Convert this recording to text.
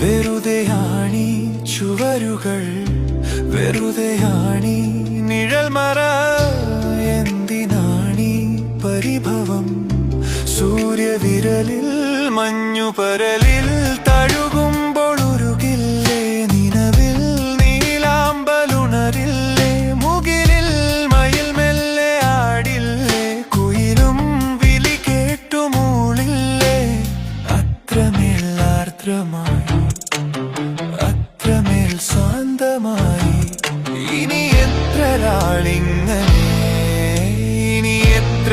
വെറുതെയാണീ ചുവരുകൾ, വെറുതെയാണീ നിഴൽമറ. എന്തിനാണീ പരിഭവം? സൂര്യവിരലിൽ മഞ്ഞുപരലിൽ തഴുകുമ്പോൾ ഉരുകില്ലേ നിലവിൽ നീലാമ്പലുണരില്ലേ? മുകിലിൽ മയിൽ മെല്ലെ ആടില്ലേ? കുയിലും വിളി കേട്ടു മൂളില്ലേ? അത്രമേൽ ആർദ്രമായി, അത്രമേൽ ശാന്തമായി. ഇനി എത്ര നാളിങ്ങനെ, ഇനി എത്ര